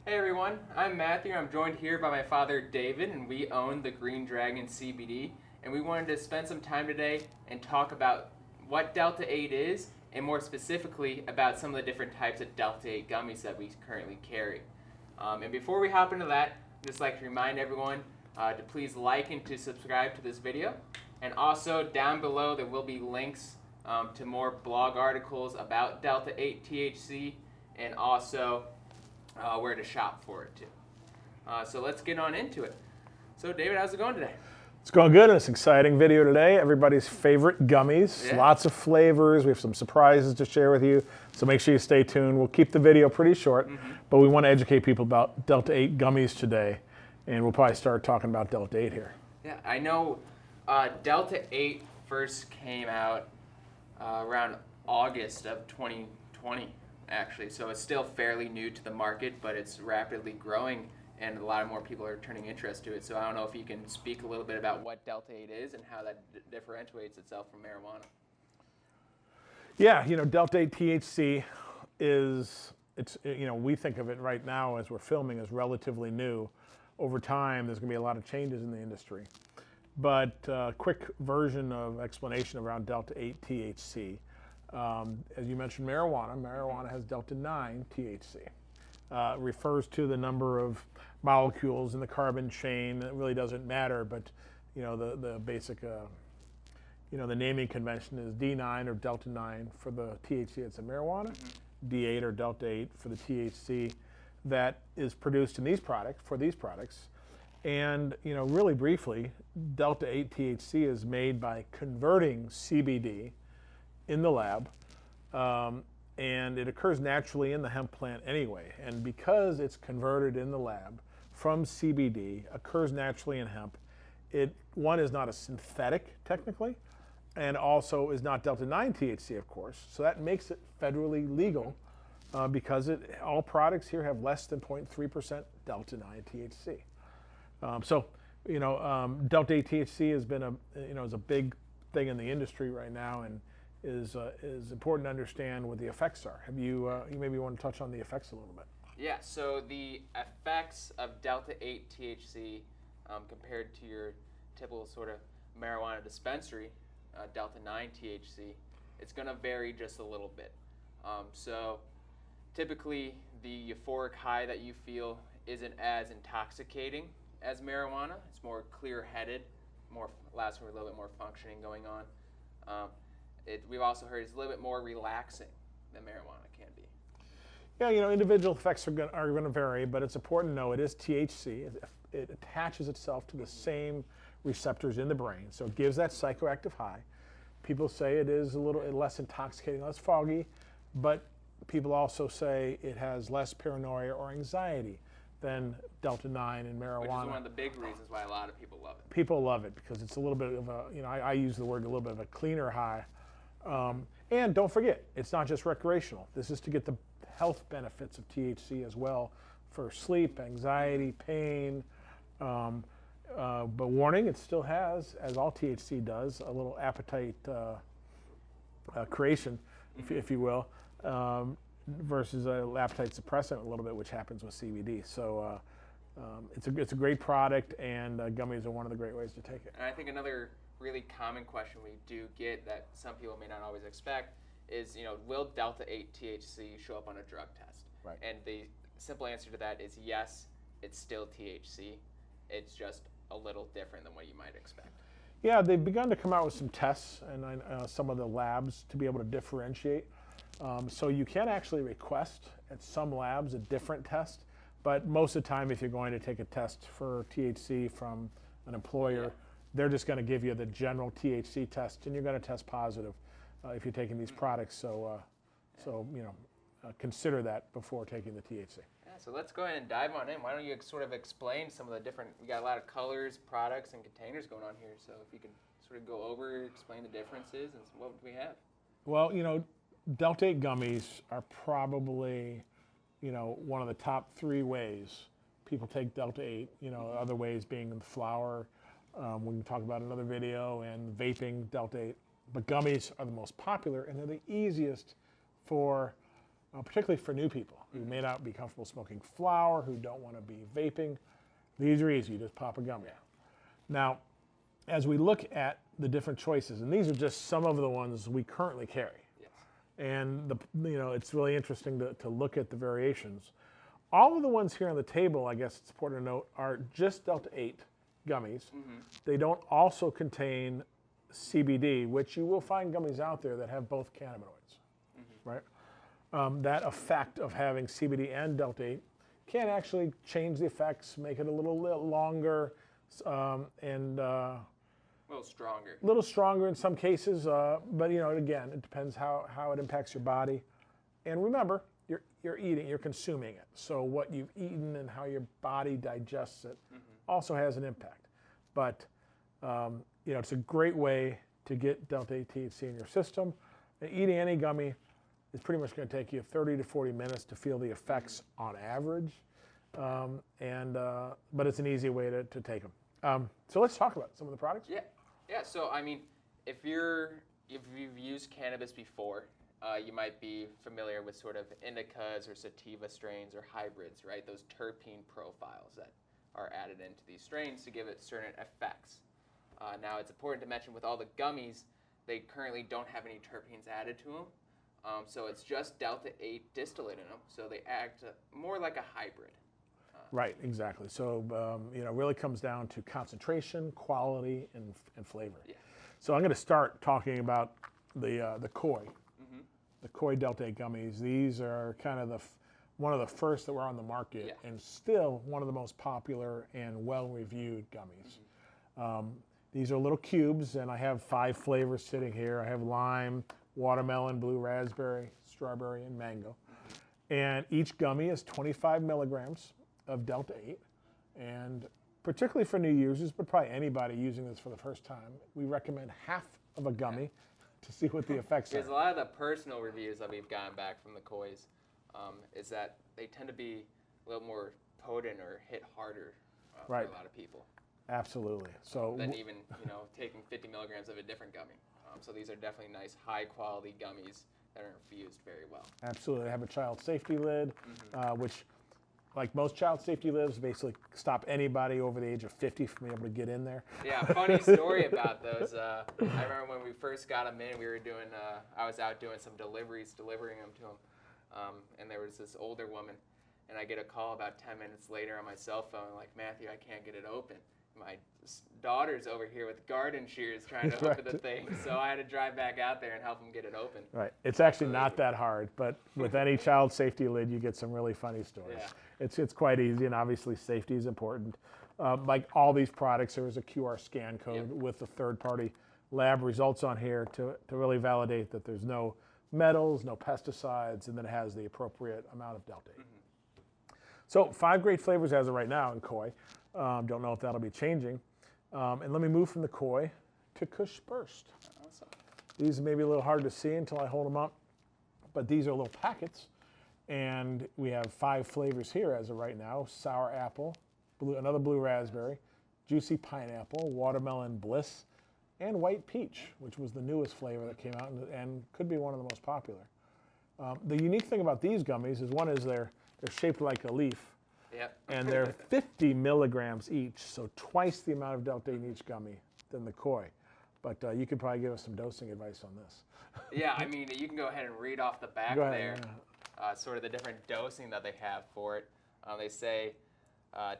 Hey everyone, I'm Matthew. I'm joined here by my father David, and we own the Green Dragon CBD. And we wanted to spend some time today and talk about what Delta 8 is, and more specifically about some of the different types of Delta 8 gummies that we currently carry. And before we hop into that, I'd just like to remind everyone to please like and to subscribe to this video. And also down below there will be links to more blog articles about Delta 8 THC, and also where to shop for it too. So let's get on into it. So David, how's it going today? It's going good. It's an exciting video today. Everybody's favorite gummies. Yeah. Lots of flavors. We have some surprises to share with you. So make sure you stay tuned. We'll keep the video pretty short, but we want to educate people about Delta 8 gummies today. And we'll probably start talking about Delta 8 here. Yeah, I know Delta 8 first came out around August of 2020. Actually, so it's still fairly new to the market, but it's rapidly growing and a lot more people are turning interest to it. So I don't know if you can speak a little bit about what Delta 8 is and how that differentiates itself from marijuana. Yeah, Delta 8 THC we think of it right now as we're filming as relatively new. Over time, there's going to be a lot of changes in the industry. But quick version of explanation around Delta 8 THC. As you mentioned, marijuana has Delta 9 THC. Refers to the number of molecules in the carbon chain. It really doesn't matter, but the basic, the naming convention is D9 or Delta 9 for the THC that's in marijuana, D8 or Delta 8 for the THC that is produced in these products, And really briefly, Delta 8 THC is made by converting CBD in the lab, and it occurs naturally in the hemp plant anyway. And because it's converted in the lab from CBD, occurs naturally in hemp, one is not a synthetic technically, and also is not Delta 9 THC, of course. So that makes it federally legal because all products here have less than 0.3% Delta 9 THC. Delta 8 THC has been is a big thing in the industry right now, and is important to understand what the effects are. You maybe want to touch on the effects a little bit? Yeah, so the effects of Delta 8 THC compared to your typical sort of marijuana dispensary, Delta 9 THC, it's going to vary just a little bit. So typically the euphoric high that you feel isn't as intoxicating as marijuana. It's more clear-headed, allows for a little bit more functioning going on. We've also heard it's a little bit more relaxing than marijuana can be. Yeah, individual effects are going to vary, but it's important to know it is THC. It attaches itself to the same receptors in the brain, so it gives that psychoactive high. People say it is a little less intoxicating, less foggy, but people also say it has less paranoia or anxiety than Delta 9 and marijuana. Which is one of the big reasons why a lot of people love it. People love it because it's a little bit of I use the word a little bit of a cleaner high. And don't forget, it's not just recreational. This is to get the health benefits of THC as well for sleep, anxiety, pain. But warning, it still has, as all THC does, a little appetite creation, if you will, versus an appetite suppressant a little bit, which happens with CBD. So it's a great product, and gummies are one of the great ways to take it. And I think another really common question we do get that some people may not always expect is, will Delta 8 THC show up on a drug test? Right. And the simple answer to that is yes, it's still THC. It's just a little different than what you might expect. Yeah, they've begun to come out with some tests and some of the labs to be able to differentiate. So you can actually request at some labs a different test, but most of the time if you're going to take a test for THC from an employer, they're just going to give you the general THC test, and you're going to test positive if you're taking these products. So, consider that before taking the THC. Yeah, so let's go ahead and dive on in. Why don't you sort of explain some of the different, we got a lot of colors, products, and containers going on here. So if you can sort of go over, explain the differences, and what we have. Well, Delta 8 gummies are probably, one of the top 3 ways people take Delta 8. Other ways being the flower. We can talk about another video, and vaping Delta 8. But gummies are the most popular, and they're the easiest for, particularly for new people. who may not be comfortable smoking flower, who don't want to be vaping. These are easy. You just pop a gummy. Now, as we look at the different choices, and these are just some of the ones we currently carry. Yes. And it's really interesting to look at the variations. All of the ones here on the table, I guess it's important to note, are just Delta-8 gummies. They don't also contain CBD, which you will find gummies out there that have both cannabinoids, right? That effect of having CBD and Delta-8 can actually change the effects, make it a little longer, and a little stronger. A little stronger in some cases, but again, it depends how it impacts your body. And remember, you're eating, you're consuming it. So what you've eaten and how your body digests it also has an impact. But it's a great way to get Delta-8 THC in your system. And eating any gummy is pretty much going to take you 30 to 40 minutes to feel the effects on average. But it's an easy way to take them. So let's talk about some of the products. Yeah. So I mean, if you've used cannabis before, you might be familiar with sort of indicas or sativa strains or hybrids, right? Those terpene profiles that are added into these strains to give it certain effects. Now, it's important to mention with all the gummies, they currently don't have any terpenes added to them. So it's just Delta-8 distillate in them. So they act more like a hybrid. Right, exactly. So, it really comes down to concentration, quality, and flavor. Yeah. So I'm going to start talking about the Koi. The Koi Delta-8 gummies. These are kind of one of the first that were on the market, and still one of the most popular and well-reviewed gummies. These are little cubes, and I have 5 flavors sitting here. I have lime, watermelon, blue raspberry, strawberry, and mango. And each gummy is 25 milligrams of Delta-8. And particularly for new users, but probably anybody using this for the first time, we recommend half of a gummy to see what the effects are. There's a lot of the personal reviews that we've gotten back from the Kois is that they tend to be a little more potent or hit harder for a lot of people. Absolutely. So than even taking 50 milligrams of a different gummy. So these are definitely nice, high quality gummies that are infused very well. Absolutely. They have a child safety lid, which, like most child safety lids, basically stop anybody over the age of 50 from being able to get in there. Yeah, funny story about those. I remember when we first got them in, we were doing, I was out doing some deliveries, delivering them to them, and there was this older woman, and I get a call about 10 minutes later on my cell phone, like, Matthew, I can't get it open. My daughter's over here with garden shears trying to open the thing, so I had to drive back out there and help them get it open. Right. It's actually not that hard, but with any child safety lid, you get some really funny stories. Yeah. It's quite easy, and obviously safety is important. Like all these products, there is a QR scan code with the third-party lab results on here to really validate that there's no metals, no pesticides, and that it has the appropriate amount of Delta-8. So 5 great flavors as of right now in Koi. Don't know if that'll be changing. And let me move from the Koi to Kush Burst. Awesome. These may be a little hard to see until I hold them up, but these are little packets. And we have 5 flavors here as of right now: sour apple, another blue raspberry, juicy pineapple, watermelon bliss, and white peach, which was the newest flavor that came out and could be one of the most popular. The unique thing about these gummies is they're shaped like a leaf. Yep. And they're 50 milligrams each, so twice the amount of Delta-8 in each gummy than the Koi. But you could probably give us some dosing advice on this. Yeah, I mean, you can go ahead and read off the back there, sort of the different dosing that they have for it. They say,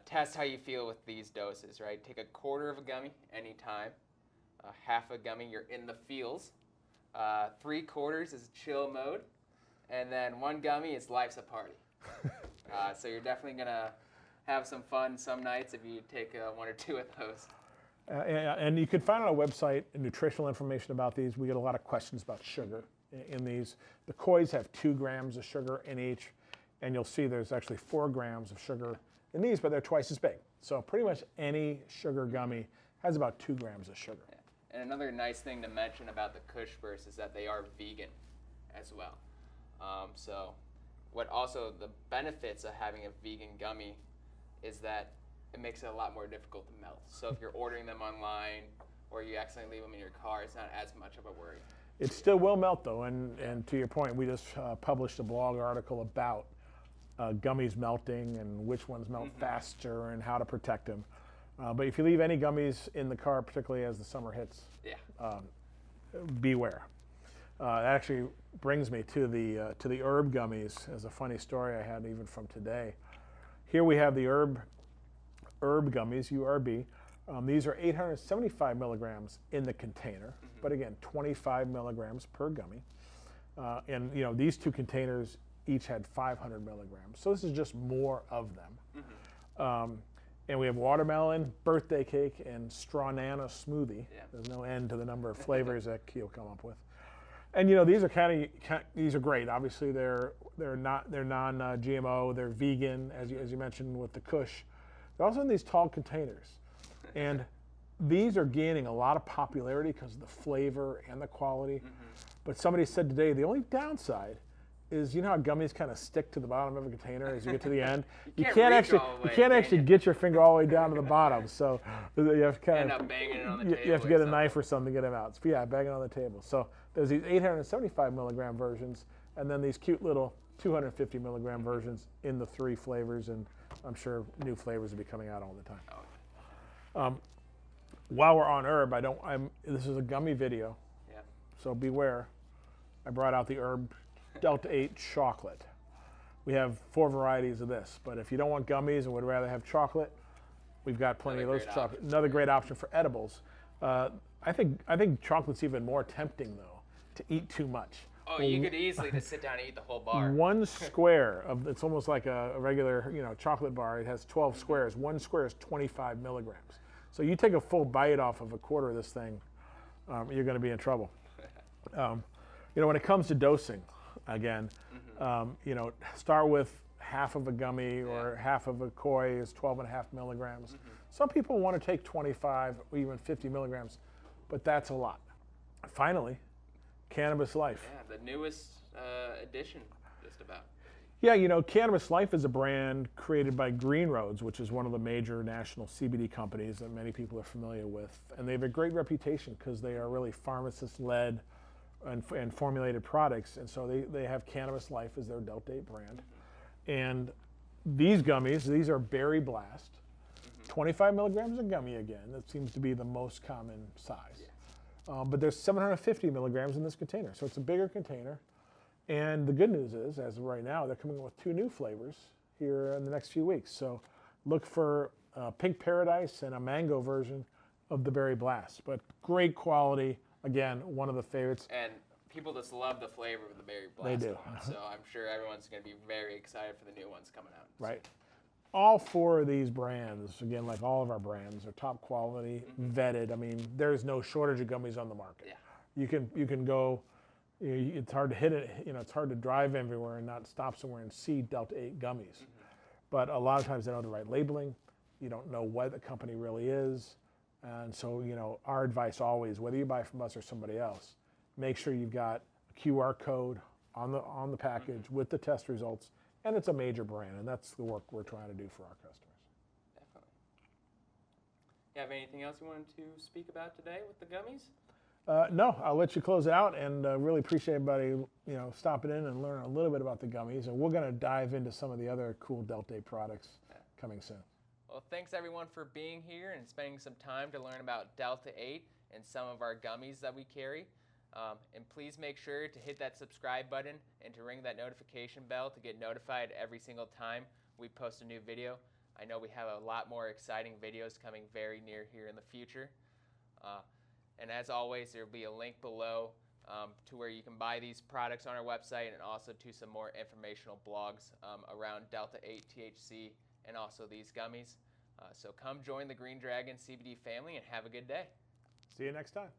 test how you feel with these doses, right? Take a quarter of a gummy anytime. Half a gummy, you're in the feels. 3/4 is chill mode. And then 1 gummy is life's a party. So you're definitely going to have some fun some nights if you take 1 or 2 of those. And you can find on our website nutritional information about these. We get a lot of questions about sugar in these. The Kois have 2 grams of sugar in each, and you'll see there's actually 4 grams of sugar in these, but they're twice as big. So pretty much any sugar gummy has about 2 grams of sugar. Yeah. And another nice thing to mention about the Kush Burst is that they are vegan as well. So what also the benefits of having a vegan gummy is that it makes it a lot more difficult to melt. So if you're ordering them online or you accidentally leave them in your car, it's not as much of a worry. It still will melt though, and to your point, we just published a blog article about gummies melting and which ones melt faster and how to protect them. But if you leave any gummies in the car, particularly as the summer hits, beware. That actually brings me to the herb gummies as a funny story I had even from today. Here we have the herb gummies, URB. These are 875 milligrams in the container, but again, 25 milligrams per gummy. And these two containers each had 500 milligrams. So this is just more of them. And we have watermelon, birthday cake, and strawbanana smoothie. Yeah. There's no end to the number of flavors that you'll come up with. And these are these are great. Obviously, they're non-GMO. They're vegan, as you mentioned with the Kush. They're also in these tall containers, and these are gaining a lot of popularity because of the flavor and the quality. But somebody said today the only downside is how gummies kind of stick to the bottom of a container as you get to the end. you can't actually get your finger all the way down to the bottom. So you have to kind of banging it on the table. You have to get a knife or something to get them out. So, yeah, banging on the table. So there's these 875 milligram versions, and then these cute little 250 milligram versions in the 3 flavors, and I'm sure new flavors will be coming out all the time. While we're on herb, this is a gummy video, so beware. I brought out the herb Delta 8 chocolate. We have 4 varieties of this, but if you don't want gummies and would rather have chocolate, we've got plenty of those chocolate. Another great option for edibles. I think chocolate's even more tempting though to eat too much. Oh, you could easily just sit down and eat the whole bar. 1 square it's almost like a regular chocolate bar. It has 12 squares. 1 square is 25 milligrams. So you take a full bite off of a quarter of this thing, you're going to be in trouble. When it comes to dosing, again, start with half of a gummy or half of a Koi is 12.5 milligrams. Some people want to take 25 or even 50 milligrams, but that's a lot. Finally, Cannabis Life. Yeah, the newest addition, just about. Yeah, Cannabis Life is a brand created by Green Roads, which is one of the major national CBD companies that many people are familiar with. And they have a great reputation because they are really pharmacist-led and formulated products. And so they have Cannabis Life as their Delta 8 brand. And these gummies, these are Berry Blast. 25 milligrams a gummy again. That seems to be the most common size. But there's 750 milligrams in this container. So it's a bigger container. And the good news is, as of right now, they're coming up with 2 new flavors here in the next few weeks. So look for Pink Paradise and a mango version of the Berry Blast. But great quality. Again, one of the favorites. And people just love the flavor of the Berry Blast. They do. So I'm sure everyone's going to be very excited for the new ones coming out. Right. All 4 of these brands, again, like all of our brands, are top quality, vetted. I mean, there's no shortage of gummies on the market. Yeah. You can go. It's hard to hit it. It's hard to drive everywhere and not stop somewhere and see Delta 8 gummies. But a lot of times they don't have the right labeling. You don't know what the company really is. And so, our advice always, whether you buy from us or somebody else, make sure you've got a QR code on the package with the test results, and it's a major brand, and that's the work we're trying to do for our customers. Definitely. You have anything else you wanted to speak about today with the gummies? No, I'll let you close out, and really appreciate everybody, stopping in and learning a little bit about the gummies, and we're going to dive into some of the other cool Delta 8 products coming soon. Well, thanks everyone for being here and spending some time to learn about Delta 8 and some of our gummies that we carry. And please make sure to hit that subscribe button and to ring that notification bell to get notified every single time we post a new video. I know we have a lot more exciting videos coming very near here in the future. And as always, there will be a link below to where you can buy these products on our website and also to some more informational blogs around Delta 8 THC and also these gummies. So come join the Green Dragon CBD family and have a good day. See you next time.